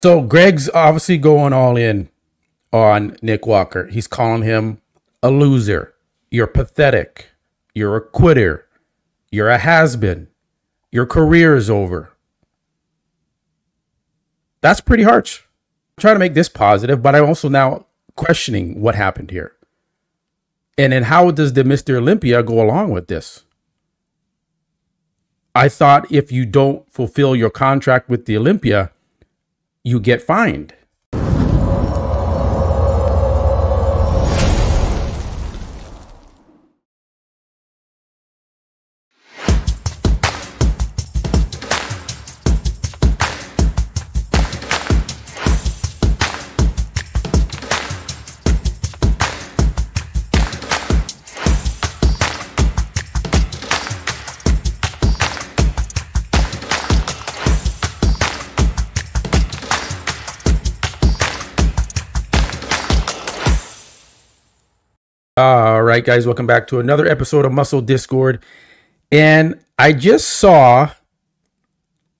So Greg's obviously going all in on Nick Walker. He's calling him a loser. You're pathetic. You're a quitter. You're a has-been. Your career is over. That's pretty harsh. I'm trying to make this positive, but I'm also now questioning what happened here. And then how does the Mr. Olympia go along with this? I thought if you don't fulfill your contract with the Olympia, you get fined. All right, guys, welcome back to another episode of Muscle Discord. And I just saw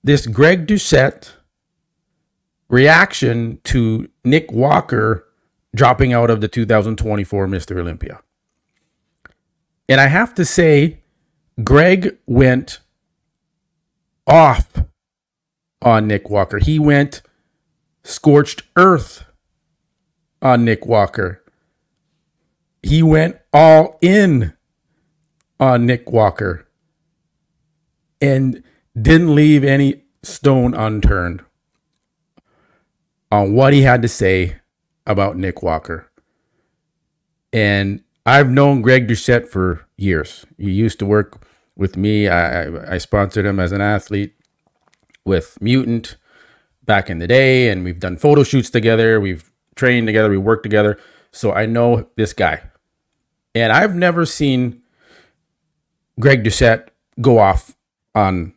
this Greg Doucette reaction to Nick Walker dropping out of the 2024 Mr. Olympia. And I have to say, Greg went off on Nick Walker. He went scorched earth on Nick Walker. He went all in on Nick Walker and didn't leave any stone unturned on what he had to say about Nick Walker. And I've known Greg Doucette for years. He used to work with me. I sponsored him as an athlete with Mutant back in the day, and we've done photo shoots together. We've trained together. We worked together. So I know this guy. And I've never seen Greg Doucette go off on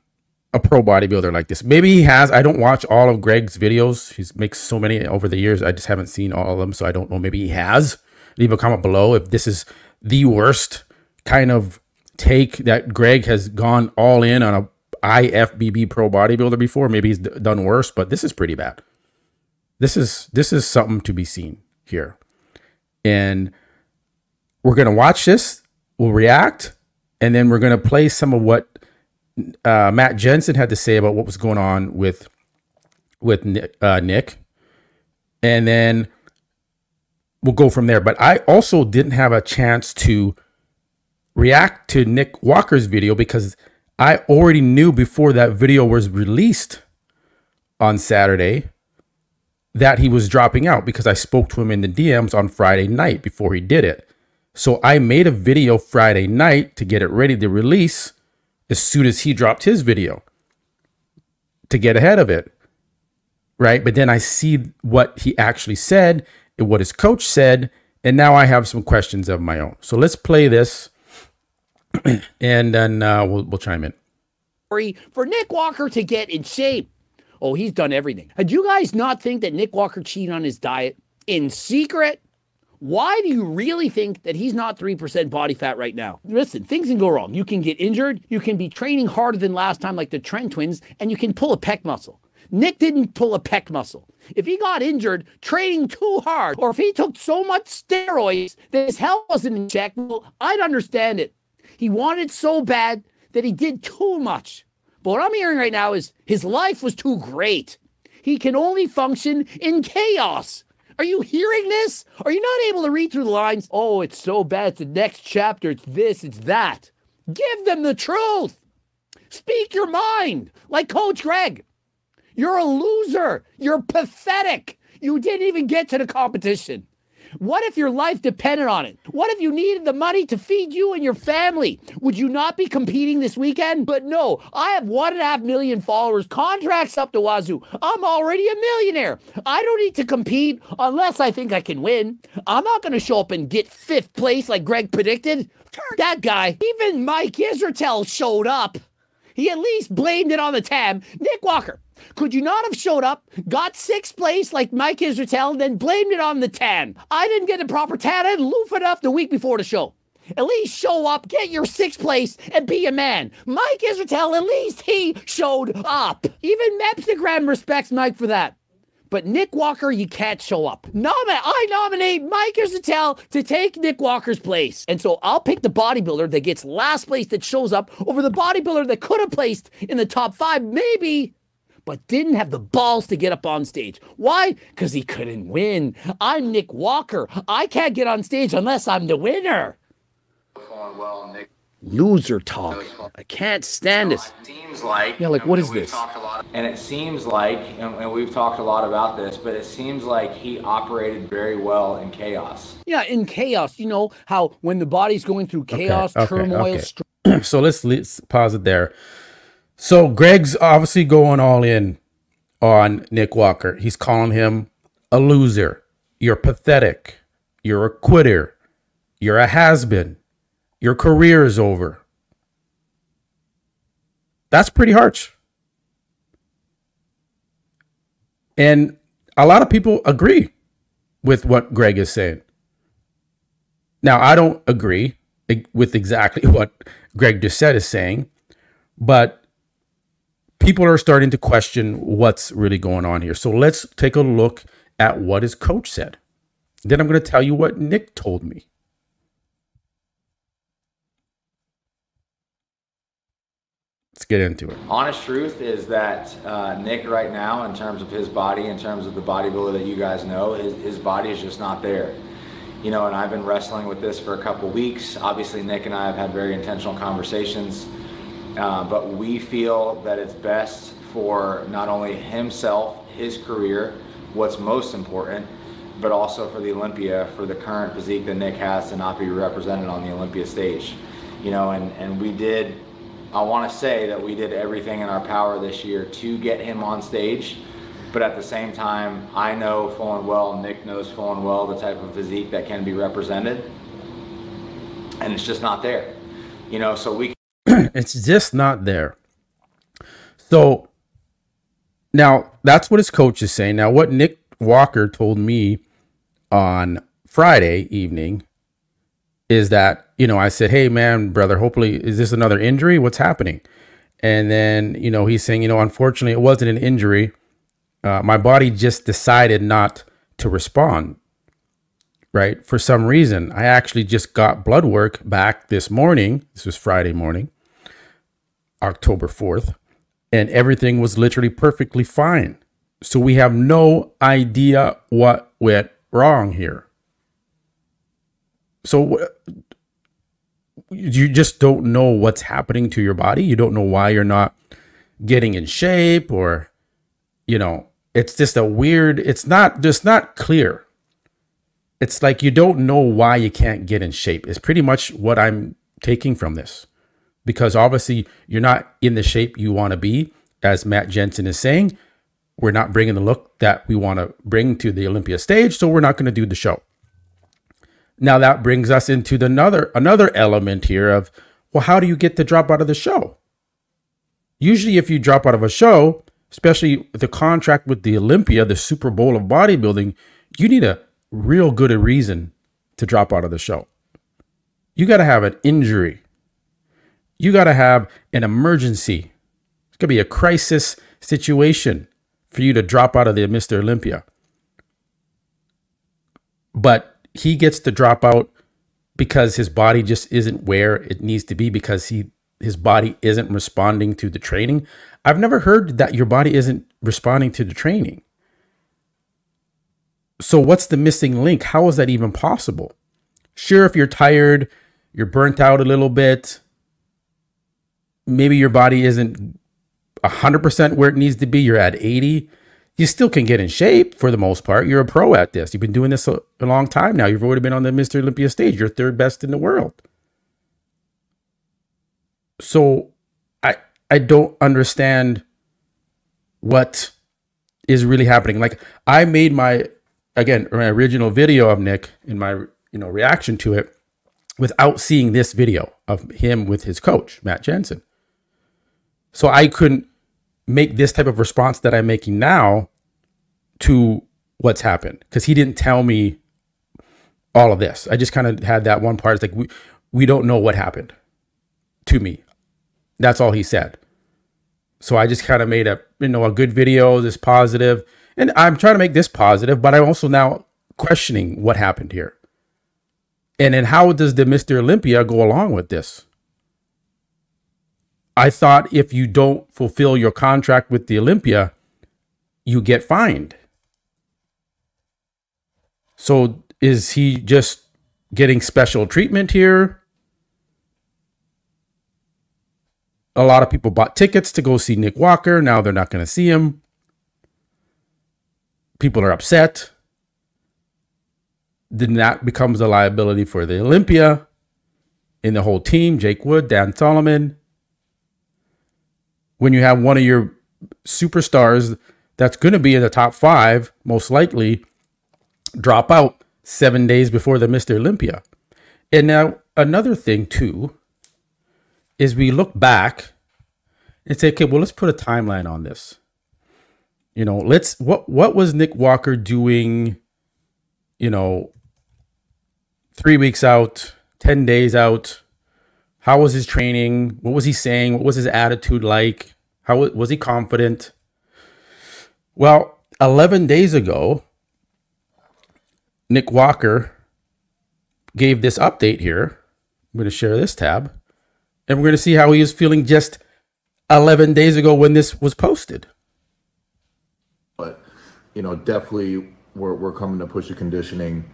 a pro bodybuilder like this. Maybe he has. I don't watch all of Greg's videos. He's makes so many over the years. I just haven't seen all of them, so I don't know. Maybe he has. Leave a comment below if this is the worst kind of take that Greg has gone all in on a IFBB pro bodybuilder before. Maybe he's done worse, but this is pretty bad. This is something to be seen here. And we're going to watch this, we'll react, and then we're going to play some of what Matt Jensen had to say about what was going on with Nick. And then we'll go from there. But I also didn't have a chance to react to Nick Walker's video because I already knew before that video was released on Saturday that he was dropping out because I spoke to him in the DMs on Friday night before he did it. So I made a video Friday night to get it ready to release as soon as he dropped his video to get ahead of it, right? But then I see what he actually said and what his coach said, and now I have some questions of my own. So let's play this, and then we'll chime in. For Nick Walker to get in shape. Oh, he's done everything. Do you guys not think that Nick Walker cheated on his diet in secret? Why do you really think that he's not 3% body fat right now? Listen, things can go wrong. You can get injured. You can be training harder than last time like the Trent twins, and you can pull a pec muscle. Nick didn't pull a pec muscle. If he got injured training too hard, or if he took so much steroids that his health wasn't in check, well, I'd understand it. He wanted so bad that he did too much. But what I'm hearing right now is his life was too great. He can only function in chaos. Are you hearing this? Are you not able to read through the lines? Oh, it's so bad. It's the next chapter. It's this, it's that. Give them the truth. Speak your mind like Coach Greg. You're a loser. You're pathetic. You didn't even get to the competition. What if your life depended on it? What if you needed the money to feed you and your family? Would you not be competing this weekend? But no, I have 1.5 million followers, contracts up to wazoo. I'm already a millionaire. I don't need to compete unless I think I can win. I'm not going to show up and get 5th place like Greg predicted. That guy, even Mike Israetel showed up. He at least blamed it on the TAM. Nick Walker, could you not have showed up, got 6th place like Mike Israetel, and then blamed it on the tan? I didn't get a proper tan. I didn't loof it up the week before the show. At least show up, get your 6th place, and be a man. Mike Israetel, at least he showed up. Even Mepsigram respects Mike for that. But Nick Walker, you can't show up. I nominate Mike Zatel to take Nick Walker's place. And so I'll pick the bodybuilder that gets last place that shows up over the bodybuilder that could have placed in the top 5, maybe, but didn't have the balls to get up on stage. Why? Because he couldn't win. I'm Nick Walker. I can't get on stage unless I'm the winner. Well, Nick. Loser talk. I can't stand this. It seems like, yeah, like what is this? And it seems like, and we've talked a lot about this, but it seems like he operated very well in chaos. Yeah, in chaos. You know how when the body's going through chaos, turmoil. So let's pause it there. So Greg's obviously going all in on Nick Walker. He's calling him a loser. You're pathetic. You're a quitter. You're a has-been. Your career is over. That's pretty harsh. And a lot of people agree with what Greg is saying. Now, I don't agree with exactly what Greg Doucette is saying, but people are starting to question what's really going on here. So let's take a look at what his coach said. Then I'm going to tell you what Nick told me. Let's get into it. Honest truth is that Nick right now, in terms of his body, in terms of the bodybuilder that you guys know, his body is just not there. You know, and I've been wrestling with this for a couple weeks. Obviously, Nick and I have had very intentional conversations, but we feel that it's best for not only himself, his career, what's most important, but also for the Olympia, for the current physique that Nick has to not be represented on the Olympia stage. You know, and we did, I want to say that we did everything in our power this year to get him on stage, but at the same time, I know full and well, Nick knows full and well the type of physique that can be represented, and it's just not there. You know, so we it's just not there. So now that's what his coach is saying. Now, what Nick Walker told me on Friday evening is that, you know, I said, hey, man, brother, hopefully, is this another injury? What's happening? And then, you know, he's saying, you know, unfortunately, it wasn't an injury. My body just decided not to respond, right? For some reason, I actually just got blood work back this morning. This was Friday morning, October 4th, and everything was literally perfectly fine. So we have no idea what went wrong here. So you just don't know what's happening to your body. You don't know why you're not getting in shape, or, you know, it's just a weird, it's just not clear. It's like you don't know why you can't get in shape. It's pretty much what I'm taking from this, because obviously you're not in the shape you want to be. As Matt Jensen is saying, we're not bringing the look that we want to bring to the Olympia stage, so we're not going to do the show. Now that brings us into another element here of, well, how do you get to drop out of the show? Usually if you drop out of a show, especially the contract with the Olympia, the Super Bowl of bodybuilding, you need a real good reason to drop out of the show. You got to have an injury. You got to have an emergency. It's going to be a crisis situation for you to drop out of the Mr. Olympia. But he gets to drop out because his body just isn't where it needs to be, because his body isn't responding to the training. I've never heard that your body isn't responding to the training. So what's the missing link? How is that even possible? Sure, if you're tired, you're burnt out a little bit, maybe your body isn't 100% where it needs to be, you're at 80, you still can get in shape for the most part. You're a pro at this. You've been doing this a long time now. You've already been on the Mr. Olympia stage. You're third best in the world. So I don't understand what is really happening. Like, I made my original video of Nick in my, reaction to it without seeing this video of him with his coach, Matt Jensen. So I couldn't make this type of response that I'm making now to what's happened, because he didn't tell me all of this. I just kind of had that one part. It's like, we don't know what happened to me. That's all he said. So I just kind of made a good video, this positive, And I'm trying to make this positive, but I'm also now questioning what happened here. And then how does the Mr. Olympia go along with this? I thought if you don't fulfill your contract with the Olympia, you get fined. So is he just getting special treatment here? A lot of people bought tickets to go see Nick Walker. Now they're not going to see him. People are upset. Then that becomes a liability for the Olympia and the whole team, Jake Wood, Dan Solomon. When you have one of your superstars that's going to be in the top 5, most likely, drop out 7 days before the Mr. Olympia. And now another thing too is we look back and say, okay, well, let's put a timeline on this. You know, what was Nick Walker doing, 3 weeks out, 10 days out? How was his training? What was he saying? What was his attitude like? How was he confident? Well, 11 days ago, Nick Walker gave this update here. I'm going to share this tab, and we're going to see how he was feeling just 11 days ago when this was posted. But, definitely we're coming to push the conditioning,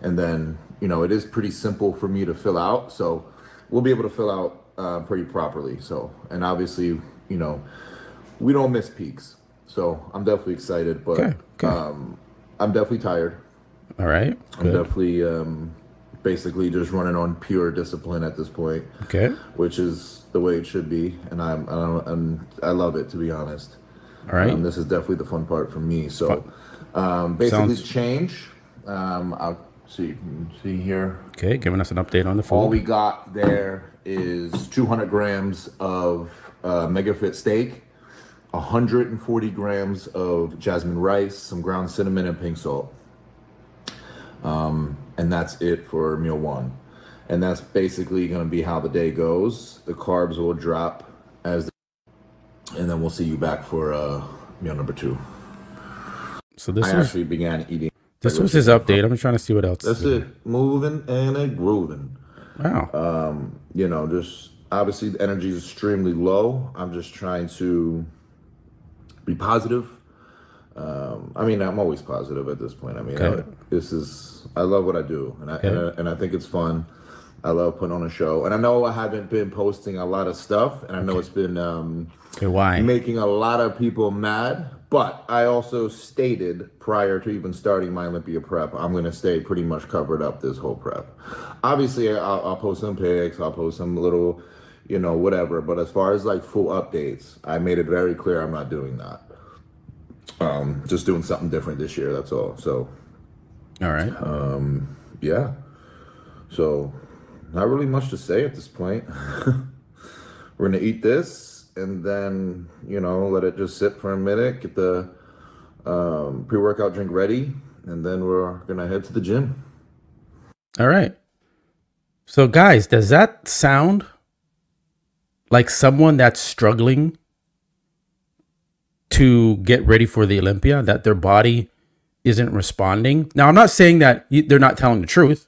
and then, it is pretty simple for me to fill out. So we'll be able to fill out pretty properly. So, and obviously, we don't miss peaks. So I'm definitely excited, but Okay. I'm definitely tired. All right. I'm definitely basically just running on pure discipline at this point. Okay. Which is the way it should be, and I love it, to be honest. All right. This is definitely the fun part for me. So basically change. I'll see here. Okay, giving us an update on the food. All we got there is 200 grams of MegaFit steak, 140 grams of jasmine rice, some ground cinnamon, and pink salt. And that's it for meal 1. And that's basically going to be how the day goes. The carbs will drop and then we'll see you back for meal number 2. So this actually began eating. This was his update. I'm trying to see what else. That's it. Moving and a grooving. Wow. Just obviously the energy is extremely low. I'm just trying to be positive. I'm always positive at this point. I love what I do, and I think it's fun. I love putting on a show, and I know I haven't been posting a lot of stuff, and I know it's been making a lot of people mad. But I also stated prior to even starting my Olympia prep, I'm going to stay pretty much covered up this whole prep. Obviously, I'll post some pics, I'll post some little, whatever. But as far as like full updates, I made it very clear I'm not doing that. Just doing something different this year. That's all. So, all right. Yeah. So, not really much to say at this point. We're gonna eat this and then let it just sit for a minute. Get the pre-workout drink ready, and then we're gonna head to the gym. All right. So, guys, does that sound like someone that's struggling to get ready for the Olympia, that their body isn't responding? Now, I'm not saying that they're not telling the truth,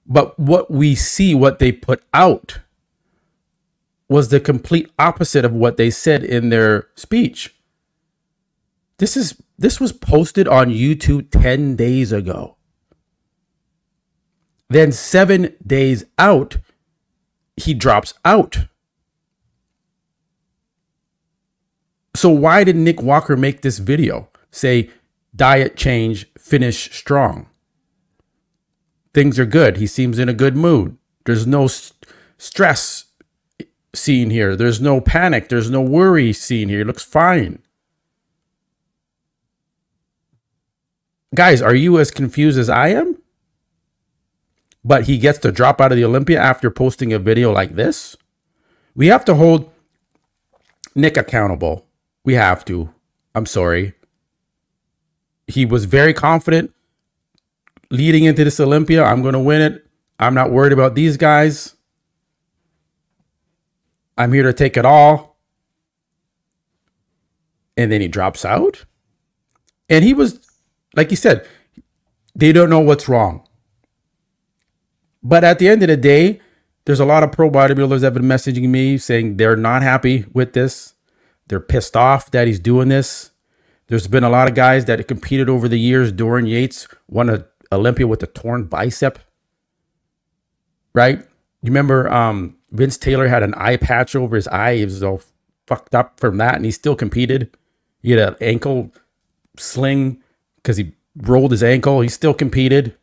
but what we see, what they put out, was the complete opposite of what they said in their speech. This was posted on YouTube 10 days ago. Then 7 days out, he drops out. So why did Nick Walker make this video? Say, diet change, finish strong. Things are good. He seems in a good mood. There's no stress seen here. There's no panic. There's no worry seen here. He looks fine. Guys, are you as confused as I am? But he gets to drop out of the Olympia after posting a video like this? We have to hold Nick accountable. We have to. I'm sorry. He was very confident leading into this Olympia. I'm going to win it. I'm not worried about these guys. I'm here to take it all. And then he drops out. And he was, like you said, they don't know what's wrong. But at the end of the day, there's a lot of pro bodybuilders that have been messaging me saying they're not happy with this. They're pissed off that he's doing this. There's been a lot of guys that have competed over the years. Dorian Yates won an Olympia with a torn bicep. Right? You remember Vince Taylor had an eye patch over his eye. He was all fucked up from that, and he still competed. He had an ankle sling because he rolled his ankle. He still competed.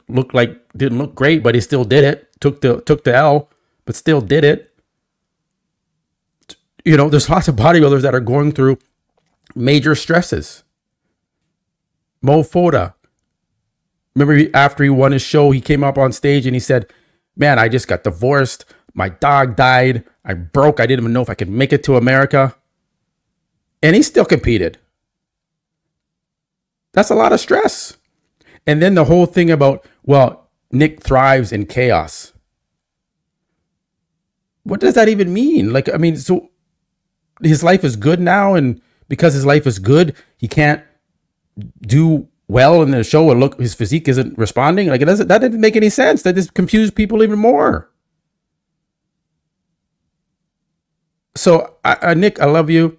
Looked like didn't look great, but he still did it. Took the L, but still did it. You know, there's lots of bodybuilders that are going through major stresses. Mo Foda, remember after he won his show, he came up on stage and he said, "Man, I just got divorced. My dog died. I broke. I didn't even know if I could make it to America." And he still competed. That's a lot of stress. And then the whole thing about, well, Nick thrives in chaos. What does that even mean? Like, I mean, so his life is good now, and because his life is good, he can't do well in the show, and look, his physique isn't responding. Like, that didn't make any sense. That just confused people even more. So, Nick, I love you.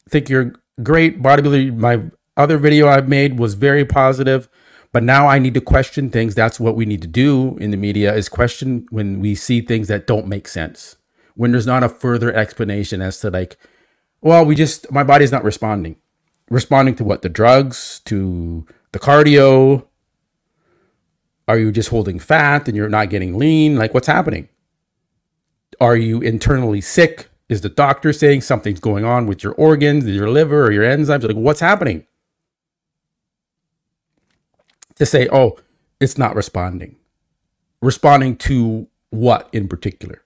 I think you're a great bodybuilder. My other video I made was very positive, but now I need to question things. That's what we need to do in the media, is question when we see things that don't make sense. When there's not a further explanation as to, like, well, my body's not responding. Responding to what? The drugs? To the cardio? Are you just holding fat and you're not getting lean? Like, what's happening? Are you internally sick? Is the doctor saying something's going on with your organs, your liver, or your enzymes? Like, what's happening? To say, oh, it's not responding. Responding to what in particular?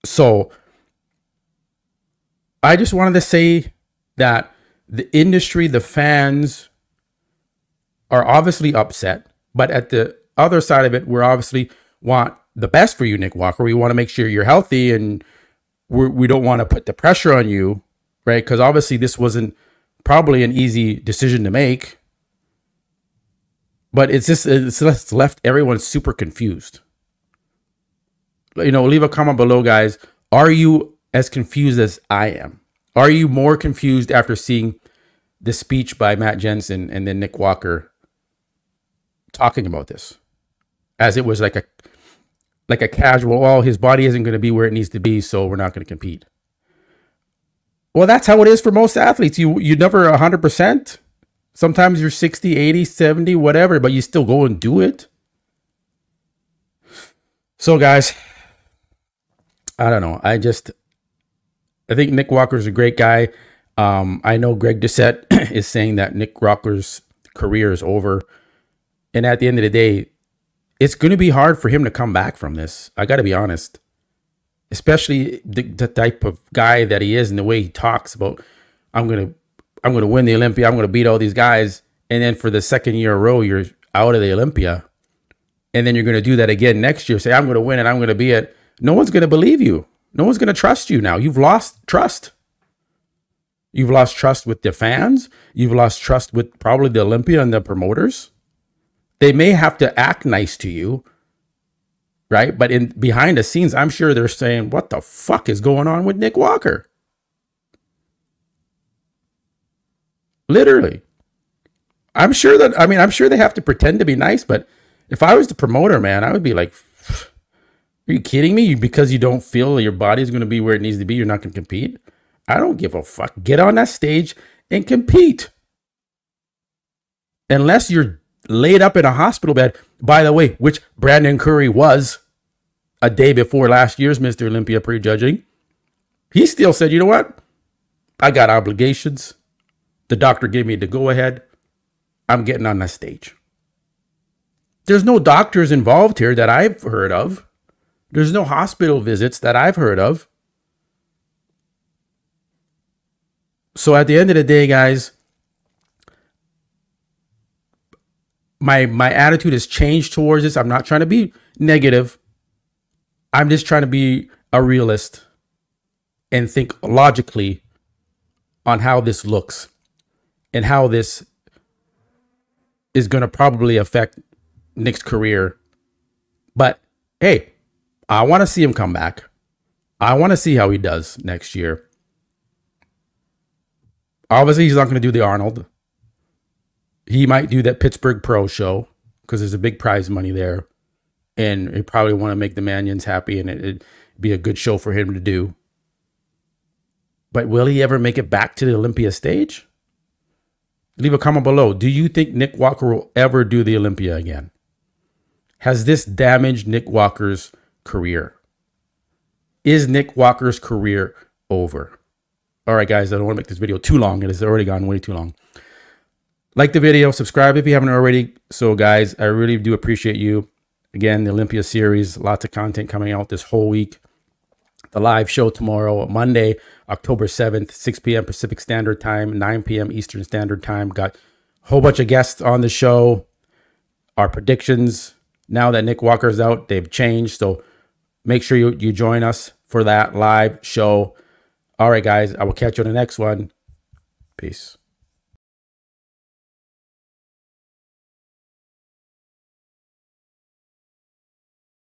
So I just wanted to say that the industry, the fans are obviously upset, but at the other side of it, we're obviously want the best for you, Nick Walker. We want to make sure you're healthy, and we don't want to put the pressure on you, right? Because obviously this wasn't probably an easy decision to make, but it's left everyone super confused. You know, leave a comment below, guys. Are you as confused as I am? Are you more confused after seeing the speech by Matt Jensen and then Nick Walker talking about this? As it was like a casual, well, his body isn't going to be where it needs to be, so we're not going to compete. Well, that's how it is for most athletes. You never 100%. Sometimes you're 60, 80, 70, whatever, but you still go and do it. So, guys, I don't know. I think Nick Walker's a great guy. I know Greg Doucette is saying that Nick Walker's career is over. And at the end of the day, it's going to be hard for him to come back from this. I got to be honest. Especially the type of guy that he is and the way he talks about, I'm going to win the Olympia. I'm going to beat all these guys. And then for the second year in a row, you're out of the Olympia. And then you're going to do that again next year. Say, I'm going to win and I'm going to be it. No one's going to believe you. No one's going to trust you now. You've lost trust. You've lost trust with the fans. You've lost trust with probably the Olympia and the promoters. They may have to act nice to you, right? But behind the scenes, I'm sure they're saying, what the fuck is going on with Nick Walker? Literally. I'm sure they have to pretend to be nice, but if I was the promoter, man, I would be like, are you kidding me? Because you don't feel your body's going to be where it needs to be, you're not going to compete? I don't give a fuck. Get on that stage and compete. Unless you're laid up in a hospital bed, by the way, which Brandon Curry was a day before last year's Mr. Olympia prejudging. He still said, you know what? I got obligations. The doctor gave me the go-ahead. I'm getting on that stage. There's no doctors involved here that I've heard of. There's no hospital visits that I've heard of. So at the end of the day, guys, my attitude has changed towards this. I'm not trying to be negative. I'm just trying to be a realist and think logically on how this looks and how this is going to probably affect Nick's career. But hey, I want to see him come back. I want to see how he does next year. Obviously, he's not going to do the Arnold. He might do that Pittsburgh Pro show because there's a big prize money there. And he probably want to make the Manions happy, and it'd be a good show for him to do. But will he ever make it back to the Olympia stage? Leave a comment below. Do you think Nick Walker will ever do the Olympia again? Has this damaged Nick Walker's career? Is Nick Walker's career over? All right, guys, I don't want to make this video too long. It has already gone way too long. Like the video, subscribe if you haven't already. So, guys, I really do appreciate you. Again, the Olympia series, lots of content coming out this whole week. The live show tomorrow, Monday, October 7th, 6 p.m. Pacific Standard Time, 9 p.m. Eastern Standard Time. Got a whole bunch of guests on the show. Our predictions, now that Nick Walker's out, they've changed. So make sure you join us for that live show. All right, guys, I will catch you on the next one. Peace.